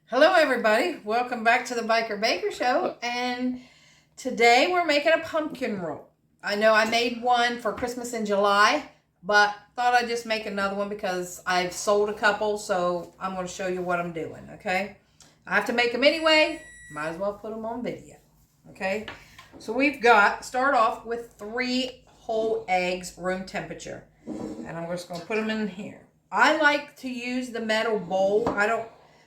Hello everybody, welcome back to the Biker Baker Show, and today we're making a pumpkin roll. I know I made one for Christmas in July, but thought I'd just make another one because I've sold a couple, so I'm going to show you what I'm doing, okay? I have to make them anyway, might as well put them on video, okay? So we've got, start off with 3 whole eggs, room temperature, and I'm just going to put them in here. I like to use the metal bowl.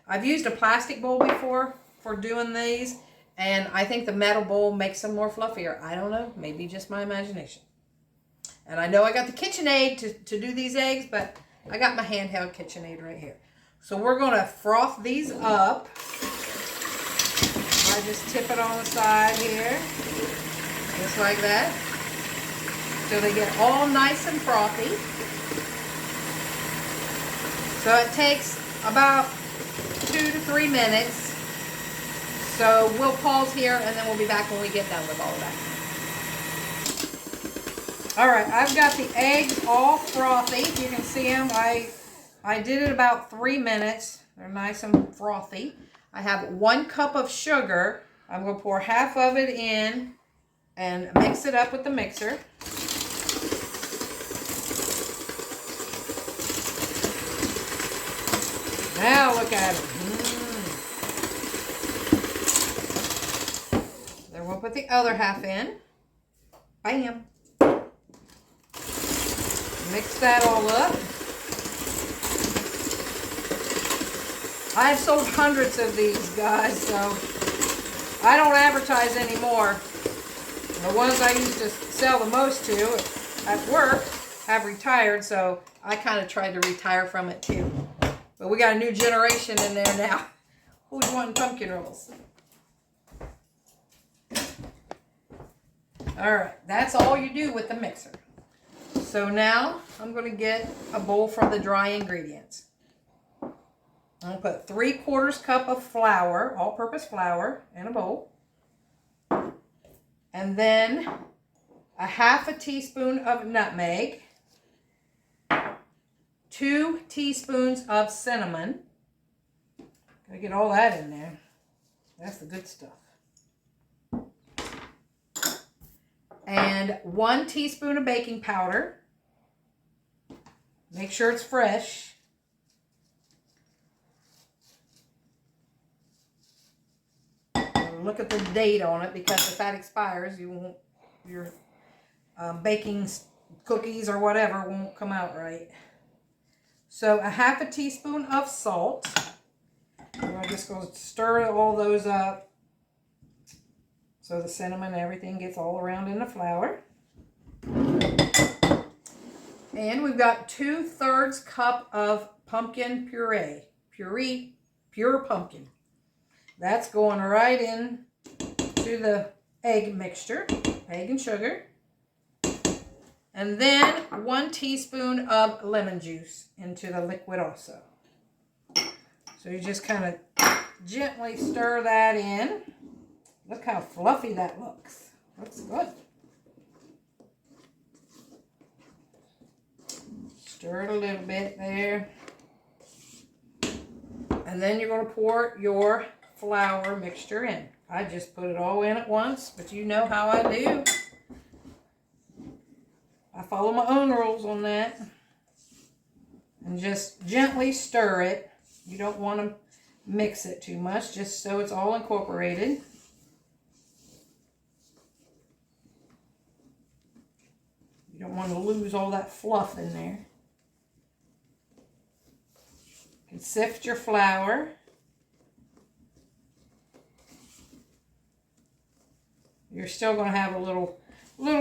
I've used a plastic bowl before for doing these, and I think the metal bowl makes them more fluffier. I don't know, maybe just my imagination. And I know I got the KitchenAid to do these eggs, but I got my handheld KitchenAid right here. So we're going to froth these up. I just tip it on the side here, just like that, so they get all nice and frothy. So it takes about 2 to 3 minutes. So we'll pause here and then we'll be back when we get done with all that. All right, I've got the eggs all frothy. If you can see them, I did it about 3 minutes. They're nice and frothy. I have 1 cup of sugar. I'm going to pour half of it in and mix it up with the mixer. Now look at it. Then we'll put the other half in. Bam. Mix that all up. I've sold hundreds of these, guys, so I don't advertise anymore. The ones I used to sell the most to at work have retired, so I kind of tried to retire from it too. But we got a new generation in there now. Who's wanting pumpkin rolls? Alright, that's all you do with the mixer. So now I'm going to get a bowl for the dry ingredients. I'm going to put 3/4 cup of flour, all-purpose flour, in a bowl. And then a 1/2 teaspoon of nutmeg. 2 teaspoons of cinnamon. Gotta get all that in there. That's the good stuff. And 1 teaspoon of baking powder. Make sure it's fresh. Look at the date on it, because if that expires, you won't, your baking cookies or whatever won't come out right. So a 1/2 teaspoon of salt. I'm just going to stir all those up so the cinnamon and everything gets all around in the flour. And we've got 2/3 cup of pumpkin puree. Pure pumpkin. That's going right in to the egg mixture, egg and sugar. And then 1 teaspoon of lemon juice into the liquid also. So you just kind of gently stir that in. Look how fluffy that looks. Looks good. Stir it a little bit there. And then you're going to pour your flour mixture in. I just put it all in at once, but you know how I do. I follow my own rules on that. And just gently stir it. You don't want to mix it too much, just so it's all incorporated. You don't want to lose all that fluff in there. You can sift your flour. You're still going to have a little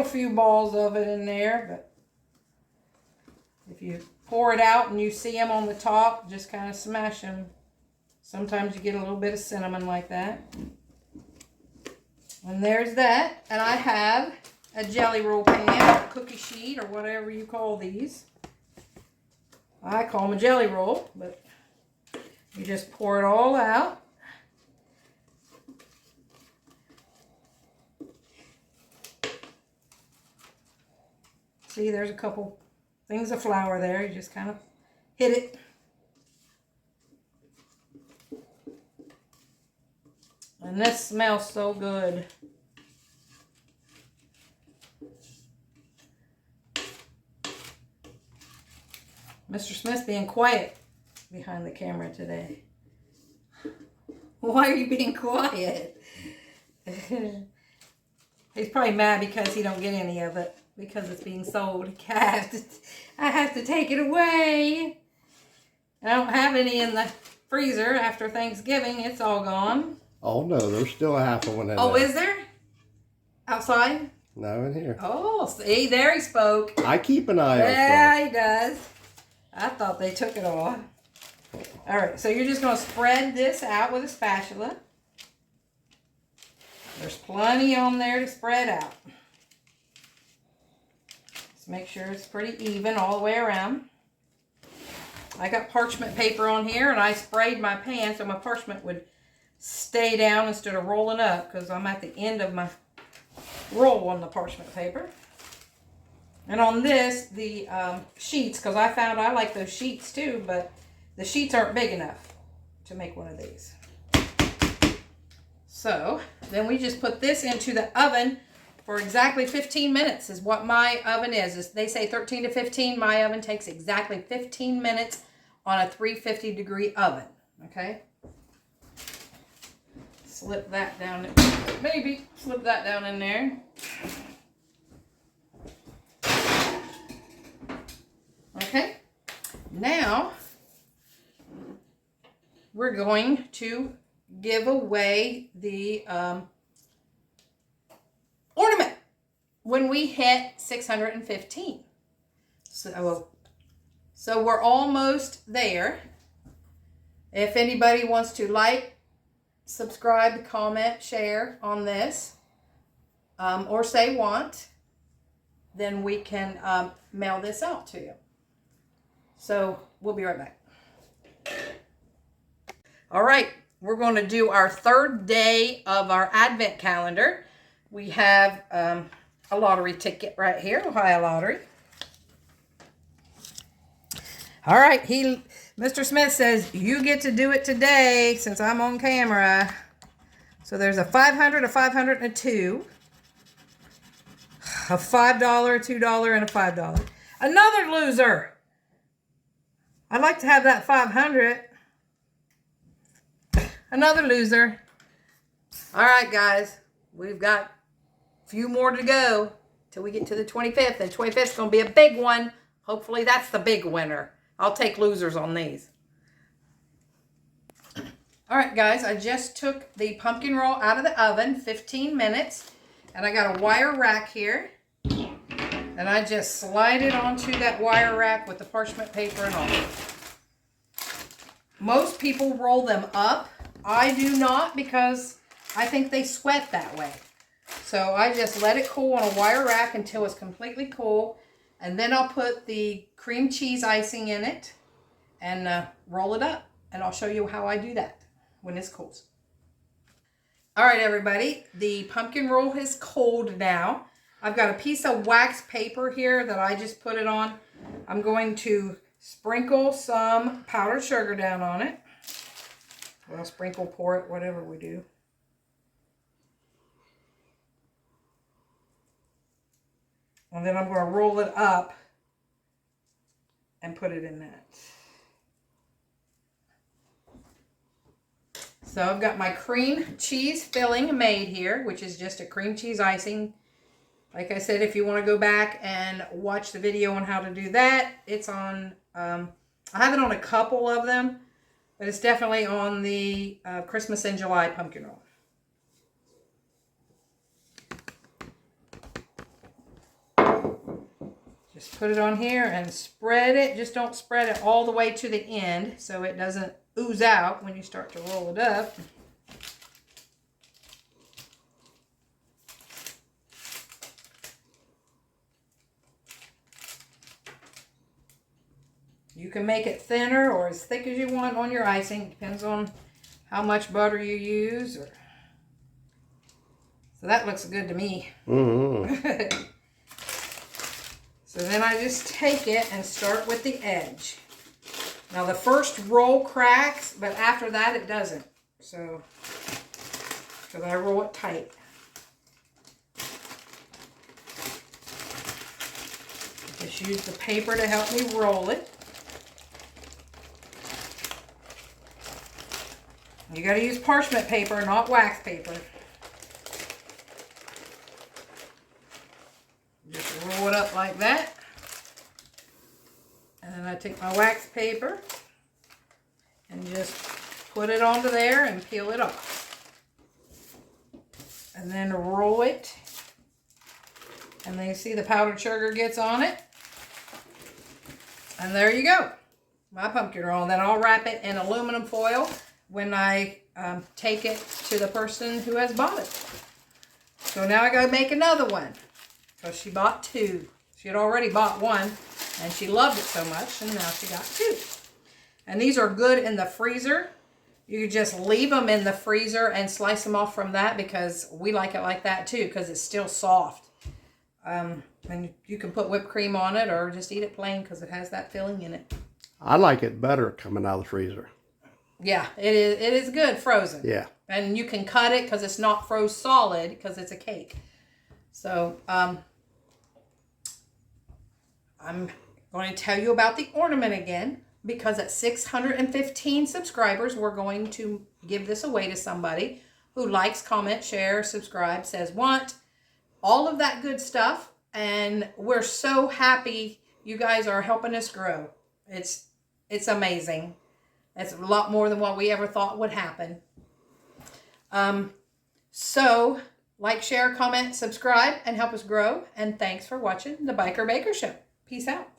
few balls of it in there, but if you pour it out and you see them on the top, just kind of smash them. Sometimes you get a little bit of cinnamon like that. And there's that. And I have a jelly roll pan, or cookie sheet, or whatever you call these. I call them a jelly roll, but you just pour it all out. See, there's a couple things of flour there. You just kind of hit it. And this smells so good. Mr. Smith's being quiet behind the camera today. Why are you being quiet? He's probably mad because he don't get any of it because it's being sold. I have to take it away. I don't have any in the freezer after Thanksgiving. It's all gone. Oh no, there's still a half of one in there. Oh, is there? Outside? No, in here. Oh, see, there he spoke. I keep an eye on stuff. Yeah, he does. I thought they took it all. All right, so you're just going to spread this out with a spatula. There's plenty on there to spread out. Just make sure it's pretty even all the way around. I got parchment paper on here, and I sprayed my pan so my parchment would stay down instead of rolling up because I'm at the end of my roll on the parchment paper. And on this, the sheets, because I found I like those sheets too, but the sheets aren't big enough to make one of these. So then we just put this into the oven for exactly 15 minutes is what my oven is. They say 13 to 15. My oven takes exactly 15 minutes on a 350 degree oven. Okay. Slip that down. Maybe slip that down in there. Okay. Now we're going to give away the ornament when we hit 615. So we're almost there. If anybody wants to like, subscribe, comment, share on this, or say want, then we can mail this out to you. So we'll be right back. All right, we're going to do our third day of our Advent calendar. We have a lottery ticket right here, Ohio Lottery. All right, Mr. Smith says, you get to do it today since I'm on camera. So there's a 500, a 500, and a 2. A $5, a $2, and a $5. Another loser. I'd like to have that 500. Another loser. All right, guys. We've got a few more to go till we get to the 25th. And 25th is going to be a big one. Hopefully that's the big winner. I'll take losers on these. All right, guys. I just took the pumpkin roll out of the oven, 15 minutes. And I got a wire rack here. And I just slide it onto that wire rack with the parchment paper and all. Most people roll them up. I do not because I think they sweat that way. So I just let it cool on a wire rack until it's completely cool. And then I'll put the cream cheese icing in it and roll it up. And I'll show you how I do that when it's cold. All right, everybody. The pumpkin roll is cold now. I've got a piece of wax paper here that I just put it on. I'm going to sprinkle some powdered sugar down on it. Well, sprinkle, pour it, whatever we do. And then I'm going to roll it up and put it in that. So I've got my cream cheese filling made here, which is just a cream cheese icing. Like I said, if you want to go back and watch the video on how to do that, it's on, I have it on a couple of them, but it's definitely on the Christmas in July pumpkin roll. Just put it on here and spread it. Just don't spread it all the way to the end so it doesn't ooze out when you start to roll it up. You can make it thinner or as thick as you want on your icing. Depends on how much butter you use. So that looks good to me. Mm-hmm. So then I just take it and start with the edge. Now the first roll cracks, but after that it doesn't. So because I roll it tight. Just use the paper to help me roll it. You got to use parchment paper, not wax paper. Just roll it up like that. And then I take my wax paper and just put it onto there and peel it off. And then roll it. And then you see the powdered sugar gets on it. And there you go. My pumpkin roll. And then I'll wrap it in aluminum foil when I take it to the person who has bought it. So now I gotta make another one. Because she bought two. She had already bought one. And she loved it so much. And now she got two. And these are good in the freezer. You could just leave them in the freezer and slice them off from that, because we like it like that too, because it's still soft. And you can put whipped cream on it or just eat it plain because it has that filling in it. I like it better coming out of the freezer. Yeah, it is good frozen. Yeah. And you can cut it because it's not froze solid because it's a cake. So I'm going to tell you about the ornament again, because at 615 subscribers, we're going to give this away to somebody who likes, comment, share, subscribe, says want, all of that good stuff. And we're so happy you guys are helping us grow. It's amazing. It's a lot more than what we ever thought would happen. So like, share, comment, subscribe, and help us grow. And thanks for watching the Biker Baker Show. Peace out.